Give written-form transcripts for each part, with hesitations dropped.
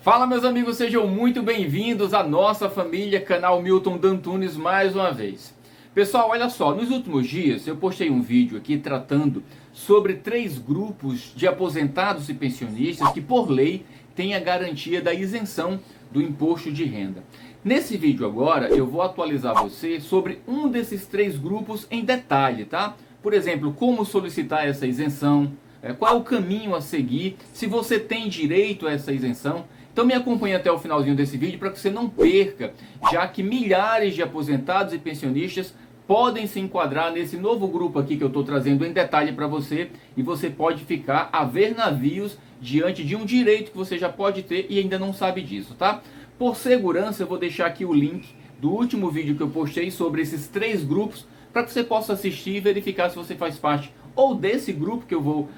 Fala, meus amigos, sejam muito bem-vindos à nossa família, canal Milton Dantunes, mais uma vez. Pessoal, olha só, nos últimos dias eu postei um vídeo aqui tratando sobre 3 grupos de aposentados e pensionistas que, por lei, têm a garantia da isenção do imposto de renda. Nesse vídeo agora eu vou atualizar você sobre um desses 3 grupos em detalhe, tá? Por exemplo, como solicitar essa isenção, qual é o caminho a seguir, se você tem direito a essa isenção. Então me acompanhe até o finalzinho desse vídeo para que você não perca, já que milhares de aposentados e pensionistas podem se enquadrar nesse novo grupo aqui que eu estou trazendo em detalhe para você, e você pode ficar a ver navios diante de um direito que você já pode ter e ainda não sabe disso, tá? Por segurança eu vou deixar aqui o link do último vídeo que eu postei sobre esses 3 grupos para que você possa assistir e verificar se você faz parte ou desse grupo que eu vou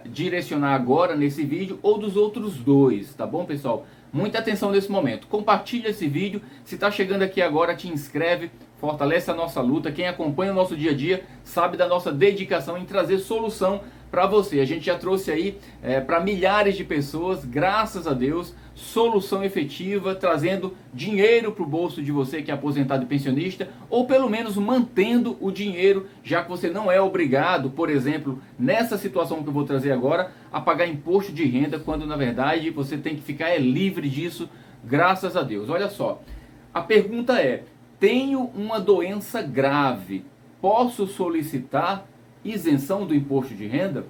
direcionar agora nesse vídeo, ou dos outros 2, tá bom, pessoal? Muita atenção nesse momento. Compartilha esse vídeo. Se está chegando aqui agora, te inscreve, fortalece a nossa luta. Quem acompanha o nosso dia a dia sabe da nossa dedicação em trazer solução para você. A gente já trouxe aí para milhares de pessoas, graças a Deus, solução efetiva, trazendo dinheiro para o bolso de você que é aposentado e pensionista, ou pelo menos mantendo o dinheiro, já que você não é obrigado, por exemplo, nessa situação que eu vou trazer agora, a pagar imposto de renda, quando na verdade você tem que ficar livre disso, graças a Deus. Olha só, a pergunta é: tenho uma doença grave, posso solicitar isenção do imposto de renda?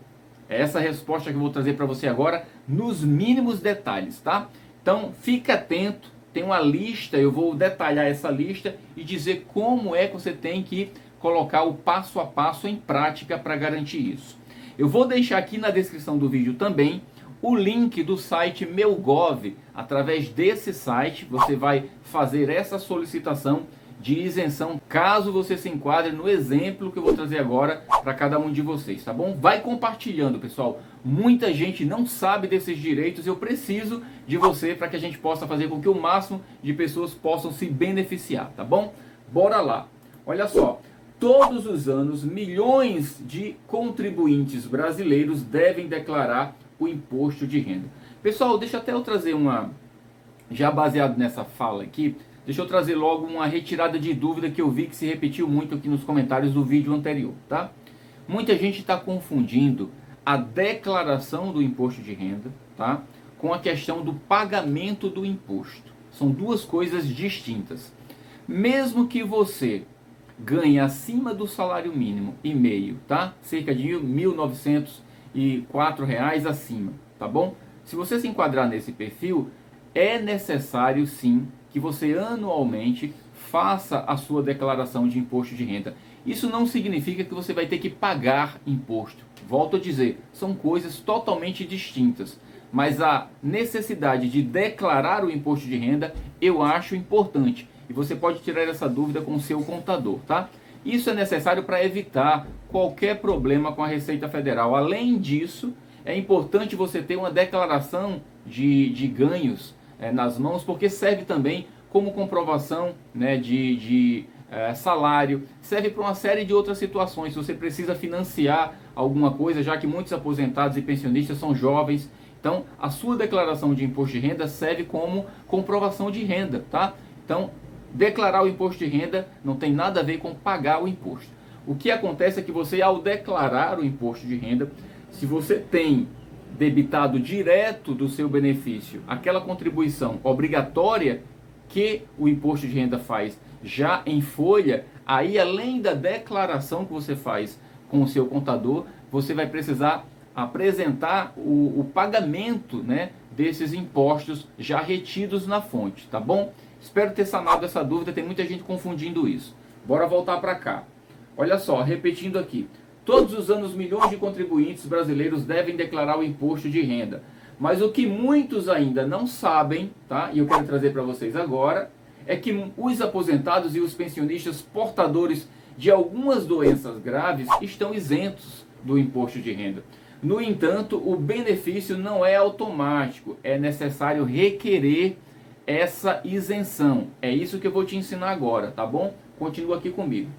É essa a resposta que eu vou trazer para você agora, nos mínimos detalhes, tá? Então fica atento, tem uma lista, eu vou detalhar essa lista e dizer como é que você tem que colocar o passo a passo em prática para garantir isso. Eu vou deixar aqui na descrição do vídeo também o link do site MeuGov. Através desse site você vai fazer essa solicitação de isenção, caso você se enquadre no exemplo que eu vou trazer agora para cada um de vocês, tá bom? Vai compartilhando, pessoal. Muita gente não sabe desses direitos, eu preciso de você para que a gente possa fazer com que o máximo de pessoas possam se beneficiar, tá bom? Bora lá. Olha só, todos os anos milhões de contribuintes brasileiros devem declarar o imposto de renda. Pessoal, deixa até eu trazer já baseado nessa fala aqui, deixa eu trazer logo uma retirada de dúvida que eu vi que se repetiu muito aqui nos comentários do vídeo anterior, tá? Muita gente está confundindo a declaração do imposto de renda, tá, com a questão do pagamento do imposto. São duas coisas distintas. Mesmo que você ganhe acima do salário mínimo e meio, tá? Cerca de R$ 1.904 acima, tá bom? Se você se enquadrar nesse perfil, é necessário sim que você anualmente faça a sua declaração de imposto de renda. Isso não significa que você vai ter que pagar imposto. Volto a dizer, são coisas totalmente distintas. Mas a necessidade de declarar o imposto de renda eu acho importante. E você pode tirar essa dúvida com o seu contador, tá? Isso é necessário para evitar qualquer problema com a Receita Federal. Além disso, é importante você ter uma declaração de ganhos nas mãos, porque serve também como comprovação, né, de salário, serve para uma série de outras situações. Se você precisa financiar alguma coisa, já que muitos aposentados e pensionistas são jovens, então a sua declaração de imposto de renda serve como comprovação de renda, tá? Então, declarar o imposto de renda não tem nada a ver com pagar o imposto. O que acontece é que você, ao declarar o imposto de renda, se você tem debitado direto do seu benefício aquela contribuição obrigatória que o imposto de renda faz já em folha, aí além da declaração que você faz com o seu contador, você vai precisar apresentar o pagamento, né, desses impostos já retidos na fonte, tá bom? Espero ter sanado essa dúvida, tem muita gente confundindo isso. Bora voltar para cá. Olha só, repetindo aqui. Todos os anos, milhões de contribuintes brasileiros devem declarar o imposto de renda. Mas o que muitos ainda não sabem, tá? E eu quero trazer para vocês agora, é que os aposentados e os pensionistas portadores de algumas doenças graves estão isentos do imposto de renda. No entanto, o benefício não é automático, é necessário requerer essa isenção. É isso que eu vou te ensinar agora, tá bom? Continua aqui comigo.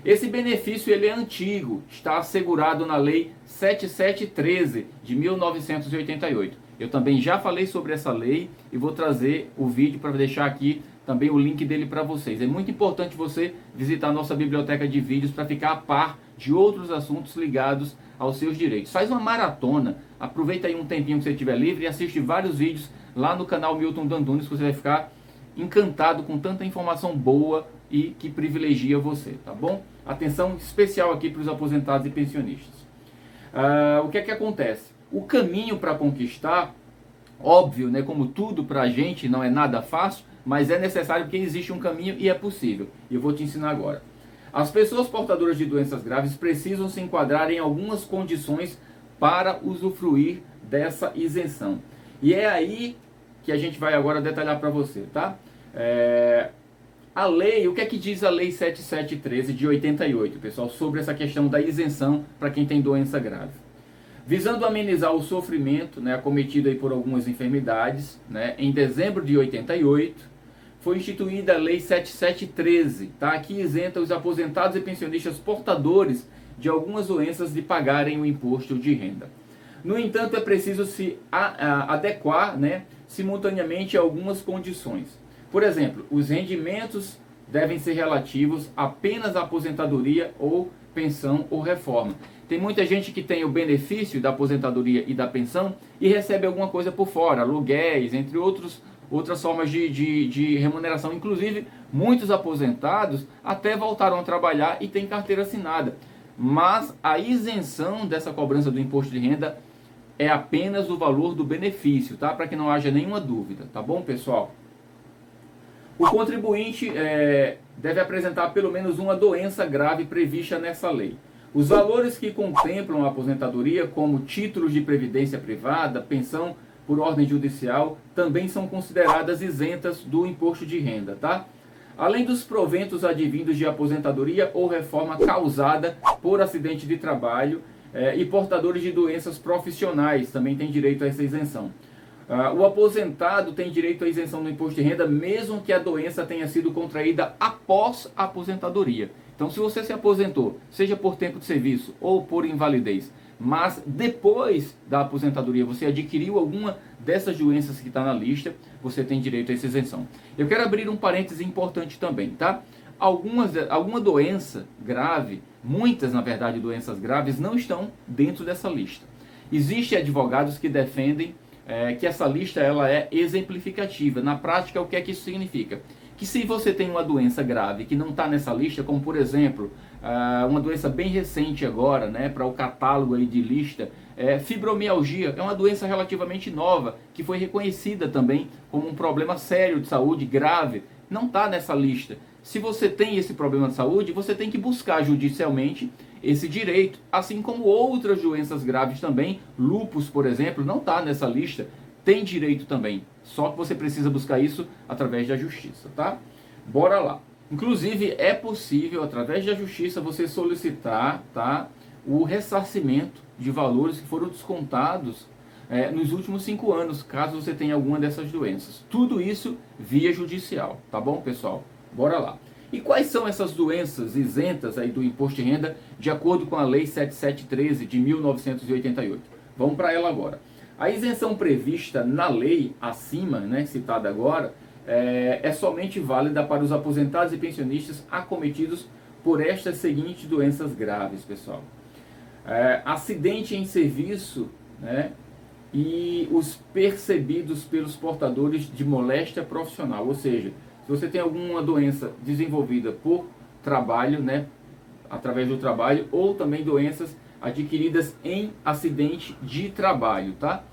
Esse benefício ele é antigo, está assegurado na Lei 7713 de 1988. Eu também já falei sobre essa lei e vou trazer o vídeo para deixar aqui também o link dele para vocês. É muito importante você visitar a nossa biblioteca de vídeos para ficar a par de outros assuntos ligados aos seus direitos. Faz uma maratona, aproveita aí um tempinho que você estiver livre e assiste vários vídeos lá no canal Milton Dantunes, que você vai ficar encantado com tanta informação boa e que privilegia você, tá bom? Atenção especial aqui para os aposentados e pensionistas. O que é que acontece? O caminho para conquistar, óbvio, né, como tudo para a gente não é nada fácil, mas é necessário porque existe um caminho e é possível. E eu vou te ensinar agora. As pessoas portadoras de doenças graves precisam se enquadrar em algumas condições para usufruir dessa isenção. E é aí que a gente vai agora detalhar para você, tá? A lei, o que é que diz a lei 7713 de 88, pessoal, sobre essa questão da isenção para quem tem doença grave? Visando amenizar o sofrimento, né, acometido aí por algumas enfermidades, né, em dezembro de 88, foi instituída a lei 7713, tá, que isenta os aposentados e pensionistas portadores de algumas doenças de pagarem o imposto de renda. No entanto, é preciso se adequar, né, simultaneamente a algumas condições. Por exemplo, os rendimentos devem ser relativos apenas à aposentadoria ou pensão ou reforma. Tem muita gente que tem o benefício da aposentadoria e da pensão e recebe alguma coisa por fora, aluguéis, entre outras formas de remuneração. Inclusive, muitos aposentados até voltaram a trabalhar e têm carteira assinada. Mas a isenção dessa cobrança do imposto de renda é apenas o valor do benefício, tá? Para que não haja nenhuma dúvida, tá bom, pessoal? O contribuinte deve apresentar pelo menos uma doença grave prevista nessa lei. Os valores que contemplam a aposentadoria, como títulos de previdência privada, pensão por ordem judicial, também são consideradas isentas do imposto de renda, tá? Além dos proventos advindos de aposentadoria ou reforma causada por acidente de trabalho e portadores de doenças profissionais também têm direito a essa isenção. O aposentado tem direito à isenção do imposto de renda, mesmo que a doença tenha sido contraída após a aposentadoria. Então, se você se aposentou, seja por tempo de serviço ou por invalidez, mas depois da aposentadoria você adquiriu alguma dessas doenças que está na lista, você tem direito a essa isenção. Eu quero abrir um parêntese importante também, tá? Alguma doença grave, muitas na verdade doenças graves, não estão dentro dessa lista. Existem advogados que defendem que essa lista ela é exemplificativa. Na prática, o que é que isso significa? Que se você tem uma doença grave que não está nessa lista, como por exemplo, uma doença bem recente agora, né, para o catálogo aí de lista, fibromialgia, é uma doença relativamente nova, que foi reconhecida também como um problema sério de saúde, grave, não está nessa lista. Se você tem esse problema de saúde, você tem que buscar judicialmente esse direito, assim como outras doenças graves também, lúpus, por exemplo, não está nessa lista, tem direito também, só que você precisa buscar isso através da justiça, tá? Bora lá. Inclusive, é possível, através da justiça, você solicitar, tá, o ressarcimento de valores que foram descontados nos últimos 5 anos, caso você tenha alguma dessas doenças. Tudo isso via judicial, tá bom, pessoal? Bora lá. E quais são essas doenças isentas aí do imposto de renda, de acordo com a Lei 7713 de 1988? Vamos para ela agora. A isenção prevista na lei acima, né, citada agora, é somente válida para os aposentados e pensionistas acometidos por estas seguintes doenças graves, pessoal. Acidente em serviço, né, e os percebidos pelos portadores de moléstia profissional, ou seja, se você tem alguma doença desenvolvida por trabalho, né, através do trabalho, ou também doenças adquiridas em acidente de trabalho, tá?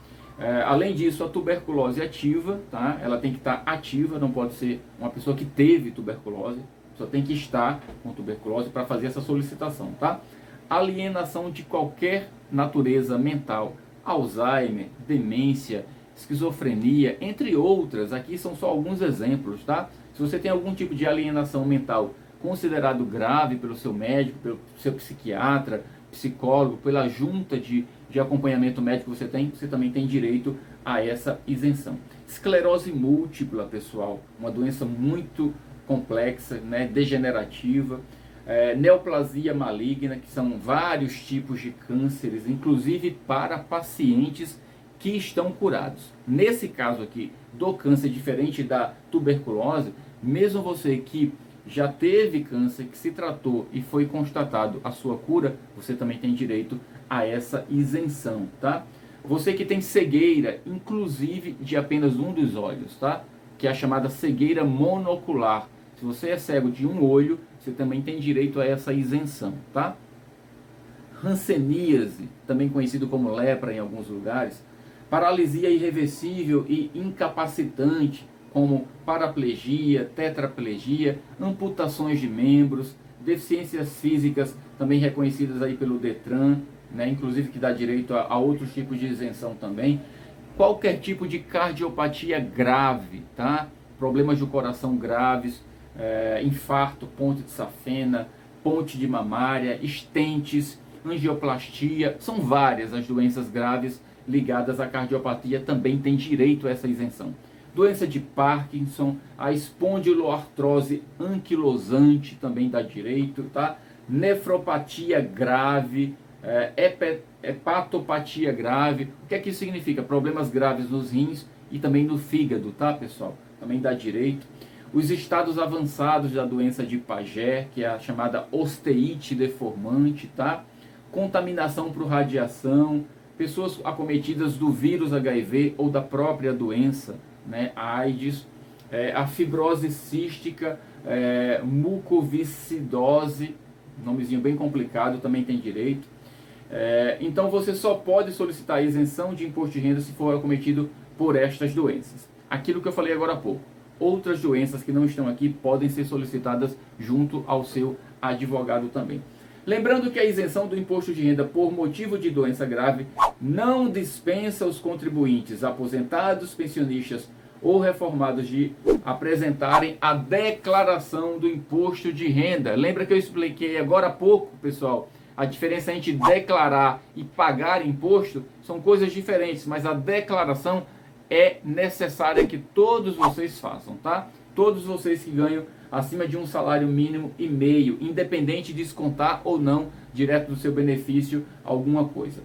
Além disso, a tuberculose ativa, tá? Ela tem que estar ativa, não pode ser uma pessoa que teve tuberculose, só tem que estar com tuberculose para fazer essa solicitação, tá? Alienação de qualquer natureza mental, Alzheimer, demência, esquizofrenia, entre outras, aqui são só alguns exemplos, tá? Se você tem algum tipo de alienação mental considerado grave pelo seu médico, pelo seu psiquiatra, psicólogo, pela junta de acompanhamento médico que você também tem direito a essa isenção. Esclerose múltipla, pessoal, uma doença muito complexa, né, degenerativa, neoplasia maligna, que são vários tipos de cânceres, inclusive para pacientes que estão curados. Nesse caso aqui do câncer, diferente da tuberculose, mesmo você que já teve câncer, que se tratou e foi constatado a sua cura, você também tem direito a essa isenção, tá? Você que tem cegueira, inclusive de apenas um dos olhos, tá? Que é a chamada cegueira monocular. Se você é cego de um olho, você também tem direito a essa isenção, tá? Hanseníase, também conhecido como lepra em alguns lugares, paralisia irreversível e incapacitante, como paraplegia, tetraplegia, amputações de membros, deficiências físicas, também reconhecidas aí pelo Detran, né, inclusive que dá direito a outros tipos de isenção também. Qualquer tipo de cardiopatia grave, tá? Problemas do coração graves, infarto, ponte de safena, ponte de mamária, estentes, angioplastia, são várias as doenças graves ligadas à cardiopatia, também tem direito a essa isenção. Doença de Parkinson, a espondiloartrose anquilosante também dá direito, tá? Nefropatia grave, hepatopatia grave. O que é que isso significa? Problemas graves nos rins e também no fígado, tá, pessoal? Também dá direito. Os estados avançados da doença de Paget, que é a chamada osteite deformante, tá? Contaminação por radiação, pessoas acometidas do vírus HIV ou da própria doença, né, a AIDS, a fibrose cística, mucoviscidose, nomezinho bem complicado, também tem direito. Então você só pode solicitar a isenção de imposto de renda se for acometido por estas doenças. Aquilo que eu falei agora há pouco. Outras doenças que não estão aqui podem ser solicitadas junto ao seu advogado também. Lembrando que a isenção do imposto de renda por motivo de doença grave não dispensa os contribuintes aposentados, pensionistas ou reformados de apresentarem a declaração do imposto de renda. Lembra que eu expliquei agora há pouco, pessoal, a diferença entre declarar e pagar imposto? São coisas diferentes, mas a declaração é necessária que todos vocês façam, tá? Todos vocês que ganham acima de um salário mínimo e meio, independente de descontar ou não direto do seu benefício alguma coisa.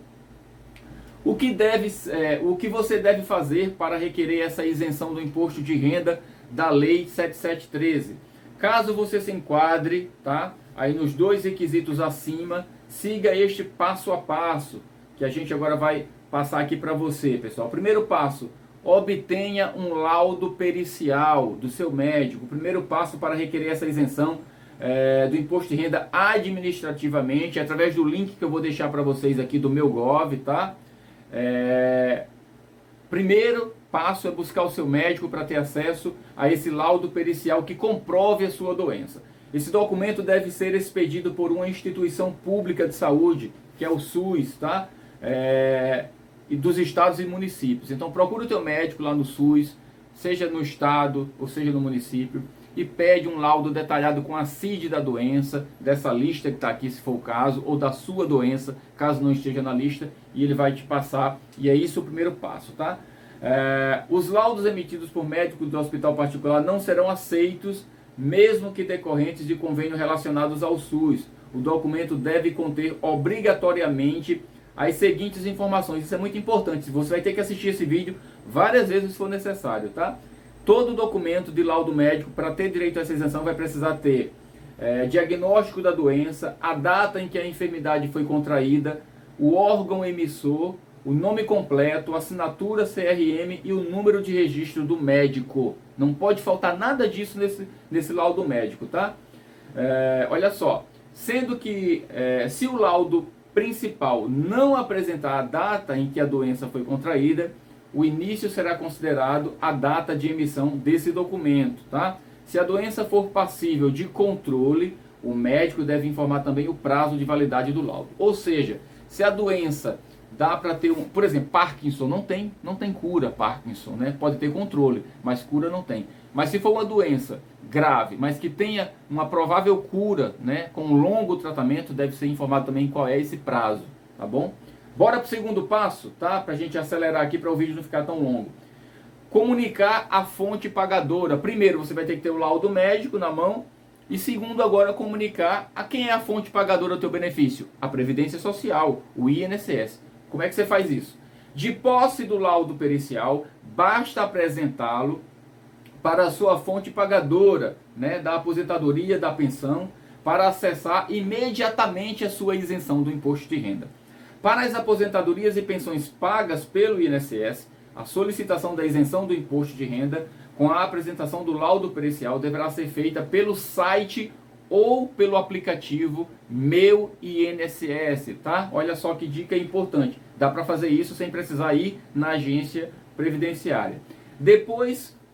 O que você deve fazer para requerer essa isenção do imposto de renda da Lei 7713? Caso você se enquadre, tá, aí nos dois requisitos acima, siga este passo a passo que a gente agora vai passar aqui para você, pessoal. Primeiro passo: obtenha um laudo pericial do seu médico. O primeiro passo para requerer essa isenção do imposto de renda administrativamente, através do link que eu vou deixar para vocês aqui do meu Gov, tá? Primeiro passo é buscar o seu médico para ter acesso a esse laudo pericial que comprove a sua doença. Esse documento deve ser expedido por uma instituição pública de saúde, que é o SUS, tá? E dos estados e municípios. Então procura o teu médico lá no SUS, seja no estado ou seja no município, e pede um laudo detalhado com a CID da doença, dessa lista que está aqui se for o caso, ou da sua doença, caso não esteja na lista, e ele vai te passar, e é isso o primeiro passo, tá? Os laudos emitidos por médicos do hospital particular não serão aceitos, mesmo que decorrentes de convênio relacionados ao SUS. O documento deve conter obrigatoriamente as seguintes informações. Isso é muito importante. Você vai ter que assistir esse vídeo várias vezes se for necessário, tá? Todo documento de laudo médico, para ter direito a essa isenção, vai precisar ter diagnóstico da doença, a data em que a enfermidade foi contraída, o órgão emissor, o nome completo, assinatura CRM e o número de registro do médico. Não pode faltar nada disso nesse laudo médico, tá? Olha só, sendo que se o laudo principal não apresentar a data em que a doença foi contraída, o início será considerado a data de emissão desse documento, tá? Se a doença for passível de controle, o médico deve informar também o prazo de validade do laudo. Ou seja, se a doença dá para ter por exemplo, Parkinson não tem cura, Parkinson, né? Pode ter controle, mas cura não tem. Mas se for uma doença grave, mas que tenha uma provável cura, né, com um longo tratamento, deve ser informado também qual é esse prazo, tá bom? Bora para o segundo passo, tá? Para a gente acelerar aqui para o vídeo não ficar tão longo. Comunicar a fonte pagadora. Primeiro, você vai ter que ter o laudo médico na mão. E segundo, agora comunicar a quem é a fonte pagadora do teu benefício. A Previdência Social, o INSS. Como é que você faz isso? De posse do laudo pericial, basta apresentá-lo para a sua fonte pagadora, né, da aposentadoria, da pensão, para acessar imediatamente a sua isenção do imposto de renda. Para as aposentadorias e pensões pagas pelo INSS, a solicitação da isenção do imposto de renda com a apresentação do laudo pericial deverá ser feita pelo site ou pelo aplicativo Meu INSS, tá? Olha só que dica importante. Dá para fazer isso sem precisar ir na agência previdenciária.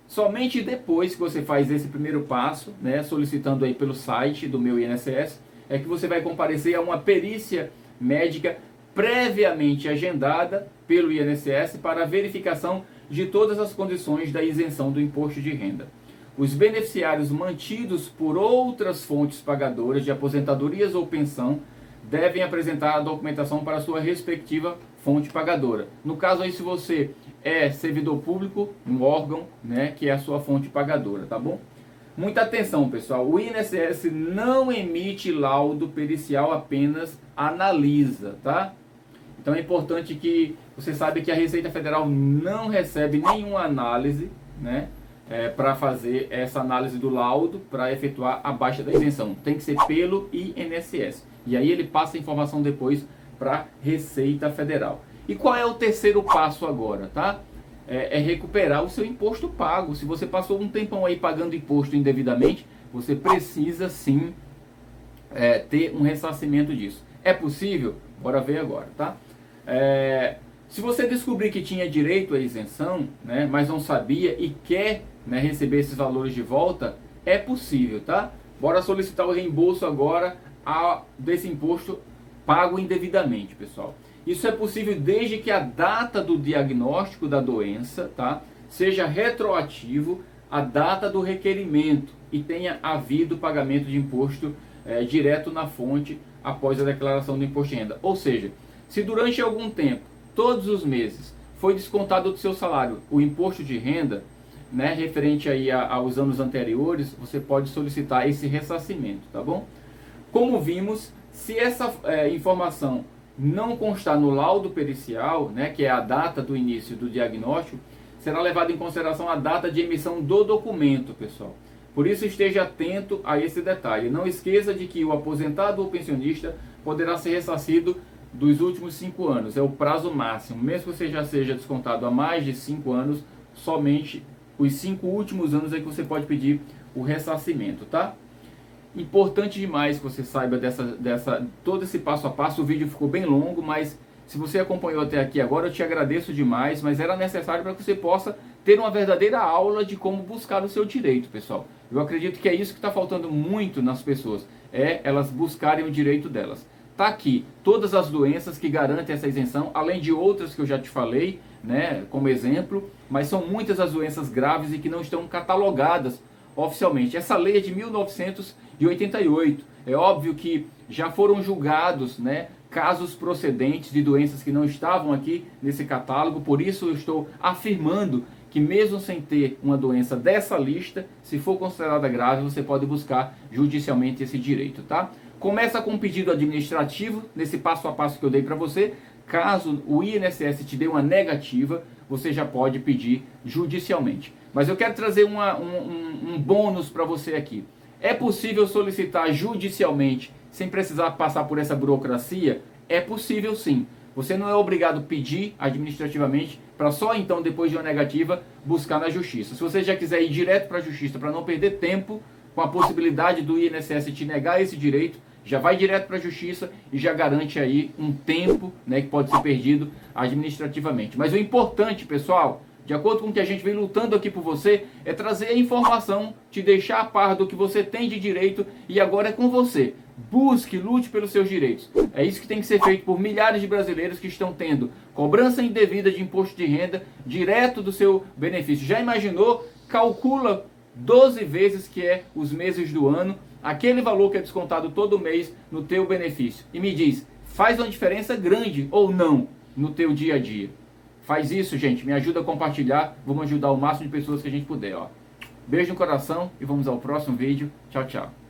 Somente depois que você faz esse primeiro passo, né, solicitando aí pelo site do Meu INSS, é que você vai comparecer a uma perícia médica previamente agendada pelo INSS para a verificação de todas as condições da isenção do imposto de renda. Os beneficiários mantidos por outras fontes pagadoras de aposentadorias ou pensão devem apresentar a documentação para a sua respectiva fonte pagadora. No caso aí, se você é servidor público, um órgão, né, que é a sua fonte pagadora, tá bom? Muita atenção, pessoal. O INSS não emite laudo pericial, apenas analisa, tá? Então é importante que você saiba que a Receita Federal não recebe nenhuma análise, né, para fazer essa análise do laudo, para efetuar a baixa da isenção. Tem que ser pelo INSS. E aí ele passa a informação depois para a Receita Federal. E qual é o terceiro passo agora, tá? É recuperar o seu imposto pago. Se você passou um tempão aí pagando imposto indevidamente, você precisa sim ter um ressarcimento disso. É possível? Bora ver agora, tá? Se você descobrir que tinha direito à isenção, né, mas não sabia e quer, né, receber esses valores de volta, é possível, tá? Bora solicitar o reembolso agora desse imposto pago indevidamente, pessoal. Isso é possível desde que a data do diagnóstico da doença, tá, seja retroativo à data do requerimento e tenha havido pagamento de imposto direto na fonte após a declaração do imposto de renda. Ou seja, se durante algum tempo, todos os meses, foi descontado do seu salário o imposto de renda, né, referente aí aos anos anteriores, você pode solicitar esse ressarcimento, tá bom? Como vimos, se essa informação não constar no laudo pericial, né, que é a data do início do diagnóstico, será levada em consideração a data de emissão do documento, pessoal. Por isso esteja atento a esse detalhe. Não esqueça de que o aposentado ou pensionista poderá ser ressarcido dos últimos 5 anos. É o prazo máximo. Mesmo que você já seja descontado há mais de 5 anos, somente os 5 últimos anos é que você pode pedir o ressarcimento, tá? Importante demais que você saiba todo esse passo a passo. O vídeo ficou bem longo, mas se você acompanhou até aqui agora, eu te agradeço demais, mas era necessário para que você possa ter uma verdadeira aula de como buscar o seu direito, pessoal. Eu acredito que é isso que está faltando muito nas pessoas, elas buscarem o direito delas. Tá aqui todas as doenças que garantem essa isenção, além de outras que eu já te falei, né, como exemplo, mas são muitas as doenças graves e que não estão catalogadas oficialmente. Essa lei é de 1988. É óbvio que já foram julgados, né, casos procedentes de doenças que não estavam aqui nesse catálogo. Por isso eu estou afirmando que mesmo sem ter uma doença dessa lista, se for considerada grave, você pode buscar judicialmente esse direito, tá? Começa com um pedido administrativo, nesse passo a passo que eu dei para você. Caso o INSS te dê uma negativa, você já pode pedir judicialmente. Mas eu quero trazer um bônus para você aqui. É possível solicitar judicialmente sem precisar passar por essa burocracia? É possível sim. Você não é obrigado a pedir administrativamente para só então, depois de uma negativa, buscar na justiça. Se você já quiser ir direto para a justiça para não perder tempo com a possibilidade do INSS te negar esse direito, já vai direto para a justiça e já garante aí um tempo, né, que pode ser perdido administrativamente. Mas o importante, pessoal, de acordo com o que a gente vem lutando aqui por você, é trazer a informação, te deixar a par do que você tem de direito e agora é com você. Busque, lute pelos seus direitos. É isso que tem que ser feito por milhares de brasileiros que estão tendo cobrança indevida de imposto de renda direto do seu benefício. Já imaginou? Calcula 12 vezes, que é os meses do ano, aquele valor que é descontado todo mês no teu benefício. E me diz, faz uma diferença grande ou não no teu dia a dia? Faz isso, gente. Me ajuda a compartilhar. Vamos ajudar o máximo de pessoas que a gente puder. Ó. Beijo no coração e vamos ao próximo vídeo. Tchau, tchau.